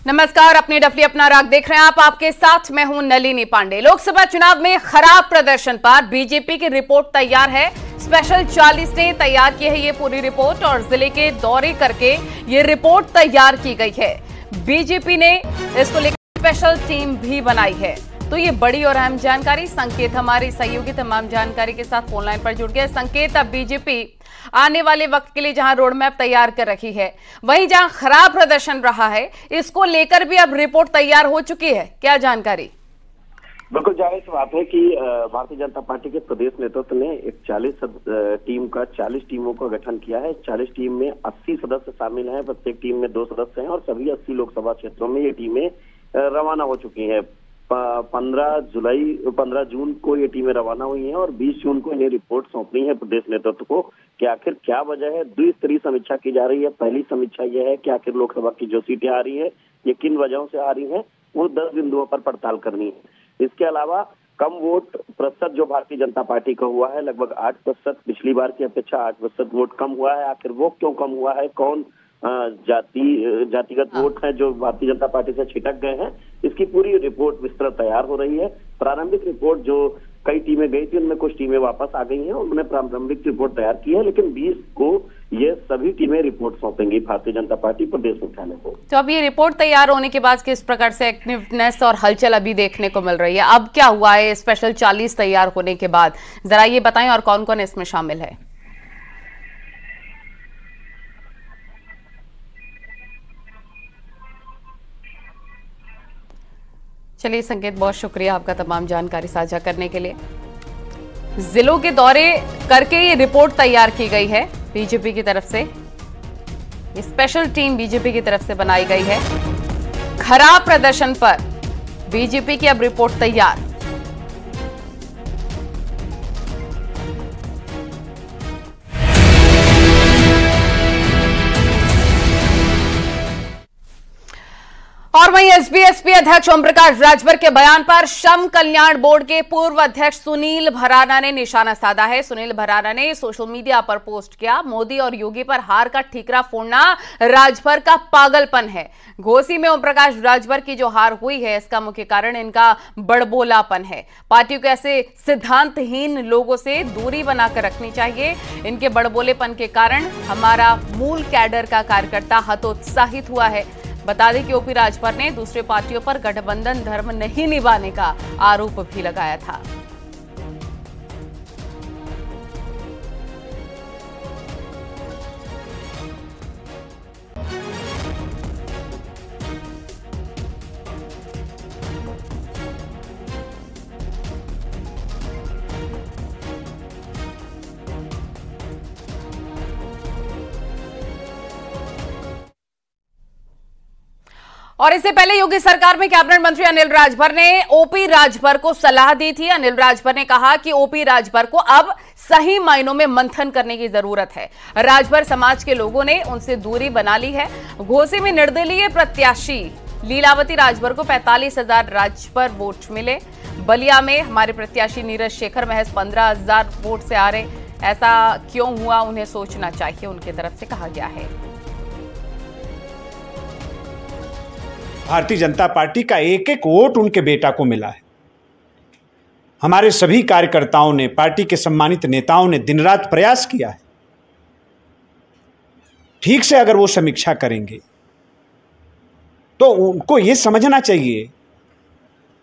नमस्कार, अपनी डफली अपना राग देख रहे हैं आप। आपके साथ मैं हूं नलिनी पांडे। लोकसभा चुनाव में खराब प्रदर्शन पर बीजेपी की रिपोर्ट तैयार है। स्पेशल 40 ने तैयार की है ये पूरी रिपोर्ट और जिले के दौरे करके ये रिपोर्ट तैयार की गई है। बीजेपी ने इसको लेकर स्पेशल टीम भी बनाई है। तो ये बड़ी और अहम जानकारी। संकेत हमारे सहयोगी तमाम जानकारी के साथ फोन लाइन पर जुड़ गए। संकेत, अब बीजेपी आने वाले वक्त के लिए जहां रोड मैप तैयार कर रखी है, वहीं जहां खराब प्रदर्शन रहा है, इसको लेकर भी अब रिपोर्ट तैयार हो चुकी है। क्या जानकारी? बिल्कुल जाहिर सी बात है कि भारतीय जनता पार्टी के प्रदेश नेतृत्व ने एक 40 टीमों का गठन किया है। 40 टीम में 80 सदस्य शामिल हैं। प्रत्येक टीम में 2 सदस्य हैं और सभी 80 लोकसभा क्षेत्रों में ये टीमें रवाना हो चुकी हैं। 15 जून को ये टीमें रवाना हुई हैं और 20 जून को इन्हें रिपोर्ट सौंपनी है प्रदेश नेतृत्व को कि आखिर क्या वजह है। द्विस्तरीय समीक्षा की जा रही है। पहली समीक्षा यह है कि आखिर लोकसभा की जो सीटें आ रही है ये किन वजहों से आ रही हैं, वो 10 बिंदुओं पर पड़ताल करनी है। इसके अलावा कम वोट प्रतिशत जो भारतीय जनता पार्टी का हुआ है, लगभग 8%, पिछली बार की अपेक्षा 8% वोट कम हुआ है। आखिर वो क्यों कम हुआ है? कौन जातिगत वोट है जो भारतीय जनता पार्टी से छिटक गए हैं, इसकी पूरी रिपोर्ट विस्तृत तैयार हो रही है। प्रारंभिक रिपोर्ट जो कई टीमें गई थी उनमें कुछ टीमें वापस आ गई हैं, उन्होंने प्रारंभिक रिपोर्ट तैयार की है, लेकिन 20 को ये सभी टीमें रिपोर्ट सौंपेंगी भारतीय जनता पार्टी प्रदेश मुख्यालय को। तो अब ये रिपोर्ट तैयार होने के बाद किस प्रकार से एक्टिवनेस और हलचल अभी देखने को मिल रही है? अब क्या हुआ है स्पेशल 40 तैयार होने के बाद, जरा ये बताएं, और कौन कौन इसमें शामिल है? चलिए संकेत, बहुत शुक्रिया आपका तमाम जानकारी साझा करने के लिए। जिलों के दौरे करके ये रिपोर्ट तैयार की गई है बीजेपी की तरफ से। ये स्पेशल टीम बीजेपी की तरफ से बनाई गई है। खराब प्रदर्शन पर बीजेपी की अब रिपोर्ट तैयार। और वहीं एसबीएसपी अध्यक्ष ओम प्रकाश राजभर के बयान पर श्रम कल्याण बोर्ड के पूर्व अध्यक्ष सुनील भराना ने निशाना साधा है। सुनील भराना ने सोशल मीडिया पर पोस्ट किया, मोदी और योगी पर हार का ठीकरा फोड़ना राजभर का पागलपन है। घोसी में ओम प्रकाश राजभर की जो हार हुई है, इसका मुख्य कारण इनका बड़बोलापन है। पार्टी को ऐसे सिद्धांतहीन लोगों से दूरी बनाकर रखनी चाहिए। इनके बड़बोलेपन के कारण हमारा मूल कैडर का कार्यकर्ता हतोत्साहित हुआ है। बता दें कि ओपी राजभर ने दूसरे पार्टियों पर गठबंधन धर्म नहीं निभाने का आरोप भी लगाया था। और इससे पहले योगी सरकार में कैबिनेट मंत्री अनिल राजभर ने ओपी राजभर को सलाह दी थी। अनिल राजभर ने कहा कि ओपी राजभर को अब सही मायनों में मंथन करने की जरूरत है। राजभर समाज के लोगों ने उनसे दूरी बना ली है। घोसी में निर्दलीय प्रत्याशी लीलावती राजभर को 45,000 राजभर वोट मिले। बलिया में हमारे प्रत्याशी नीरज शेखर महज 15,000 वोट से आ रहे। ऐसा क्यों हुआ, उन्हें सोचना चाहिए, उनकी तरफ से कहा गया है। भारतीय जनता पार्टी का एक एक वोट उनके बेटा को मिला है। हमारे सभी कार्यकर्ताओं ने, पार्टी के सम्मानित नेताओं ने दिन रात प्रयास किया है। ठीक से अगर वो समीक्षा करेंगे तो उनको ये समझना चाहिए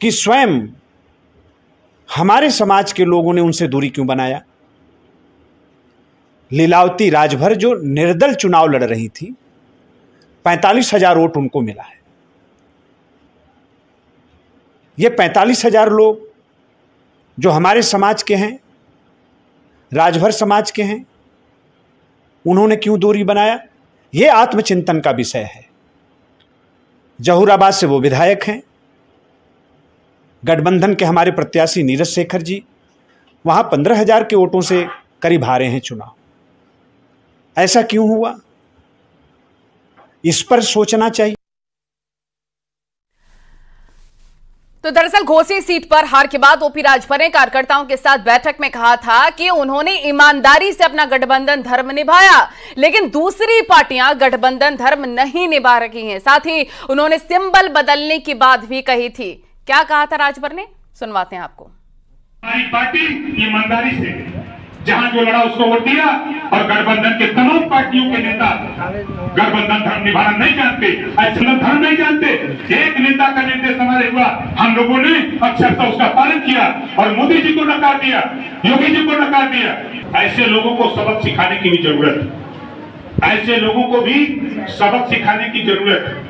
कि स्वयं हमारे समाज के लोगों ने उनसे दूरी क्यों बनाया। लीलावती राजभर जो निर्दल चुनाव लड़ रही थी, 45,000 वोट उनको मिला है। ये 45,000 लोग जो हमारे समाज के हैं, राजभर समाज के हैं, उन्होंने क्यों दूरी बनाया? ये आत्मचिंतन का विषय है। जहूराबाद से वो विधायक हैं, गठबंधन के हमारे प्रत्याशी नीरज शेखर जी, वहां 15,000 के वोटों से करीब हारे हैं चुनाव। ऐसा क्यों हुआ, इस पर सोचना चाहिए। तो दरअसल घोसी सीट पर हार के बाद ओपी राजभर ने कार्यकर्ताओं के साथ बैठक में कहा था कि उन्होंने ईमानदारी से अपना गठबंधन धर्म निभाया, लेकिन दूसरी पार्टियां गठबंधन धर्म नहीं निभा रही हैं। साथ ही उन्होंने सिंबल बदलने की बात भी कही थी। क्या कहा था राजभर ने, सुनवाते हैं आपको। हमारी पार्टी ईमानदारी से जहां जो लड़ा उसको वोट दिया, और गठबंधन के तमाम पार्टियों के नेता गठबंधन धर्म निभाना नहीं जानते, धर्म नहीं जानते। एक नेता का निर्देश हमारे हुआ, हम लोगों ने अक्षरशः उसका पालन किया और मोदी जी को नकार दिया, योगी जी को नकार दिया। ऐसे लोगों को सबक सिखाने की भी जरूरत है, ऐसे लोगों को भी सबक सिखाने की जरूरत है।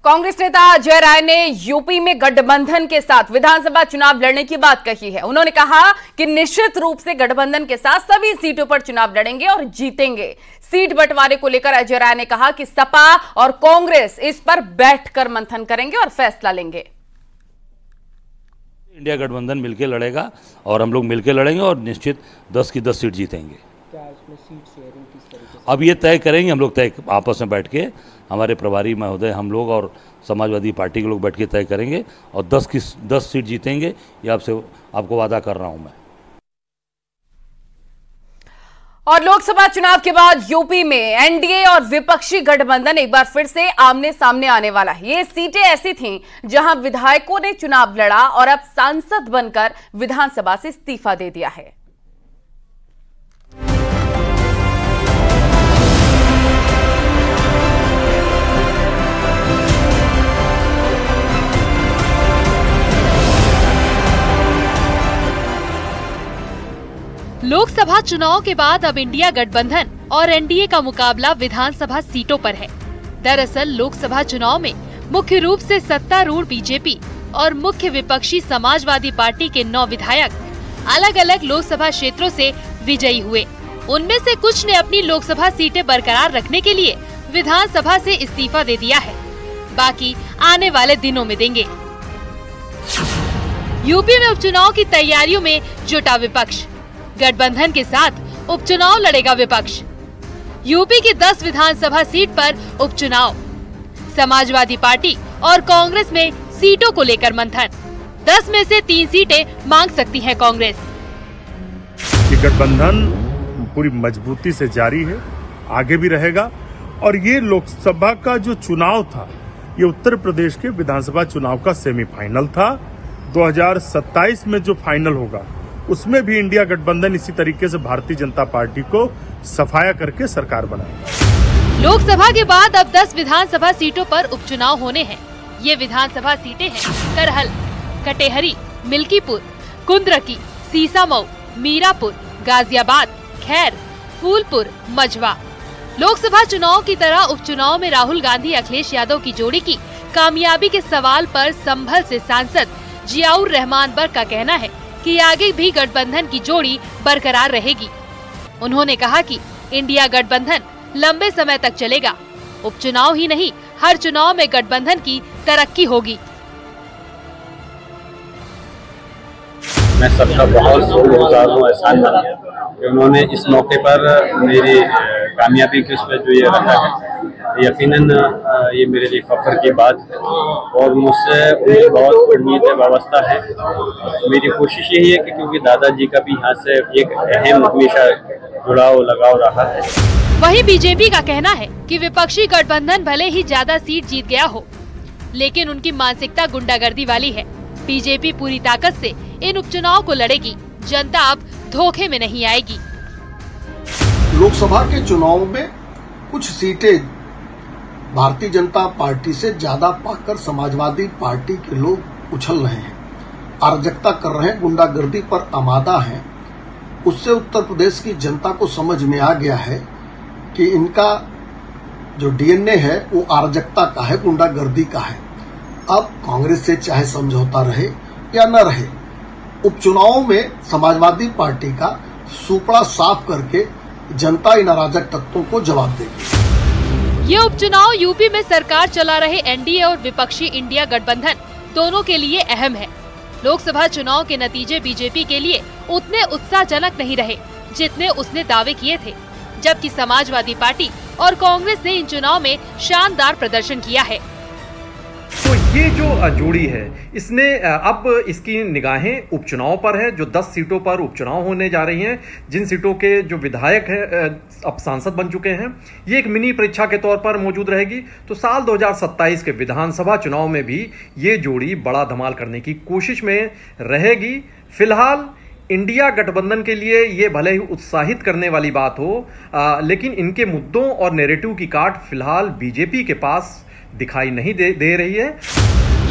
कांग्रेस नेता अजय राय ने यूपी में गठबंधन के साथ विधानसभा चुनाव लड़ने की बात कही है। उन्होंने कहा कि निश्चित रूप से गठबंधन के साथ सभी सीटों पर चुनाव लड़ेंगे और जीतेंगे। सीट बंटवारे को लेकर अजय राय ने कहा कि सपा और कांग्रेस इस पर बैठकर मंथन करेंगे और फैसला लेंगे। इंडिया गठबंधन मिलकर लड़ेगा और हम लोग मिलकर लड़ेंगे और निश्चित 10 की 10 सीट जीतेंगे। क्या इसमें सीट शेयरिंग किस तरीके से? अब ये तय करेंगे हम लोग, तय आपस में बैठ के हमारे प्रभारी महोदय, हम लोग और समाजवादी पार्टी के लोग बैठ के तय करेंगे और 10 की 10 सीट जीतेंगे, ये आपको वादा कर रहा हूं मैं। और लोकसभा चुनाव के बाद यूपी में एनडीए और विपक्षी गठबंधन एक बार फिर से आमने सामने आने वाला है। ये सीटें ऐसी थीं जहां विधायकों ने चुनाव लड़ा और अब सांसद बनकर विधानसभा से इस्तीफा दे दिया है। लोकसभा चुनाव के बाद अब इंडिया गठबंधन और एनडीए का मुकाबला विधानसभा सीटों पर है। दरअसल लोकसभा चुनाव में मुख्य रूप से सत्तारूढ़ बीजेपी और मुख्य विपक्षी समाजवादी पार्टी के 9 विधायक अलग अलग लोकसभा क्षेत्रों से विजयी हुए। उनमें से कुछ ने अपनी लोकसभा सीटें बरकरार रखने के लिए विधानसभा से इस्तीफा दे दिया है, बाकी आने वाले दिनों में देंगे। यूपी में उपचुनाव की तैयारियों में जुटा विपक्ष, गठबंधन के साथ उपचुनाव लड़ेगा विपक्ष। यूपी की 10 विधानसभा सीट पर उपचुनाव, समाजवादी पार्टी और कांग्रेस में सीटों को लेकर मंथन। 10 में से 3 सीटें मांग सकती है कांग्रेस। ये गठबंधन पूरी मजबूती से जारी है, आगे भी रहेगा। और ये लोकसभा का जो चुनाव था, ये उत्तर प्रदेश के विधानसभा चुनाव का सेमीफाइनल था। 2027 में जो फाइनल होगा उसमें भी इंडिया गठबंधन इसी तरीके से भारतीय जनता पार्टी को सफाया करके सरकार बनाएगा। लोकसभा के बाद अब 10 विधानसभा सीटों पर उपचुनाव होने हैं। ये विधानसभा सीटें हैं करहल, कटेहरी, मिल्कीपुर, कुंद्रकी, सीसामऊ, मीरापुर, गाजियाबाद, खैर, फूलपुर, मझवा। लोकसभा चुनाव की तरह उपचुनाव में राहुल गांधी अखिलेश यादव की जोड़ी की कामयाबी के सवाल पर संभल से सांसद जियाउर रहमान बर्क का कहना है कि आगे भी गठबंधन की जोड़ी बरकरार रहेगी। उन्होंने कहा कि इंडिया गठबंधन लंबे समय तक चलेगा। उपचुनाव ही नहीं, हर चुनाव में गठबंधन की तरक्की होगी। मैं सबका बहुत शुक्रगुजार हूँ एहसान मंद कि उन्होंने इस मौके पर मेरी कामयाबी के उस पर जो ये रखा है, यकीनन ये मेरे लिए फख्र की बात है और मुझसे उनकी बहुत उम्मीद वाबस्ता है। मेरी कोशिश यही है कि क्योंकि दादाजी का भी यहाँ से एक अहम हमेशा जुड़ाव लगाव रहा है। वहीं बीजेपी का कहना है कि विपक्षी गठबंधन भले ही ज्यादा सीट जीत गया हो, लेकिन उनकी मानसिकता गुंडागर्दी वाली है। बीजेपी पूरी ताकत से इन उपचुनाव को लड़ेगी। जनता अब धोखे में नहीं आएगी। लोकसभा के चुनाव में कुछ सीटें भारतीय जनता पार्टी से ज्यादा पाकर समाजवादी पार्टी के लोग उछल रहे हैं, अराजकता कर रहे हैं, गुंडागर्दी पर आमादा हैं। उससे उत्तर प्रदेश की जनता को समझ में आ गया है कि इनका जो डीएनए है वो अराजकता का है, गुंडागर्दी का है। अब कांग्रेस से चाहे समझौता रहे या न रहे, उपचुनाव में समाजवादी पार्टी का सुपड़ा साफ करके जनता इन अराजक तत्वों को जवाब देगी। ये उपचुनाव यूपी में सरकार चला रहे एनडीए और विपक्षी इंडिया गठबंधन दोनों के लिए अहम है। लोकसभा चुनाव के नतीजे बीजेपी के लिए उतने उत्साहजनक नहीं रहे जितने उसने दावे किए थे, जबकि समाजवादी पार्टी और कांग्रेस ने इन चुनाव में शानदार प्रदर्शन किया है। ये जो जोड़ी है इसने अब इसकी निगाहें उपचुनाव पर है, जो 10 सीटों पर उपचुनाव होने जा रही हैं, जिन सीटों के जो विधायक हैं अब सांसद बन चुके हैं। ये एक मिनी परीक्षा के तौर पर मौजूद रहेगी। तो साल 2027 के विधानसभा चुनाव में भी ये जोड़ी बड़ा धमाल करने की कोशिश में रहेगी। फिलहाल इंडिया गठबंधन के लिए ये भले ही उत्साहित करने वाली बात हो, लेकिन इनके मुद्दों और नैरेटिव की काट फिलहाल बीजेपी के पास दिखाई नहीं दे रही है।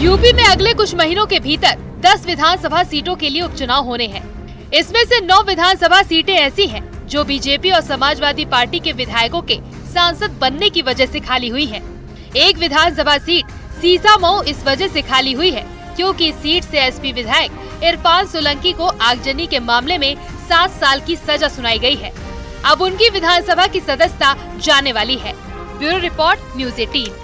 यूपी में अगले कुछ महीनों के भीतर 10 विधानसभा सीटों के लिए उपचुनाव होने हैं। इसमें से 9 विधानसभा सीटें ऐसी हैं जो बीजेपी और समाजवादी पार्टी के विधायकों के सांसद बनने की वजह से खाली हुई है। एक विधानसभा सीट सीसामऊ इस वजह से खाली हुई है क्योंकि इस सीट से एसपी विधायक इरफान सोलंकी को आगजनी के मामले में 7 साल की सजा सुनाई गई है। अब उनकी विधानसभा की सदस्यता जाने वाली है। Bureau report, news 18।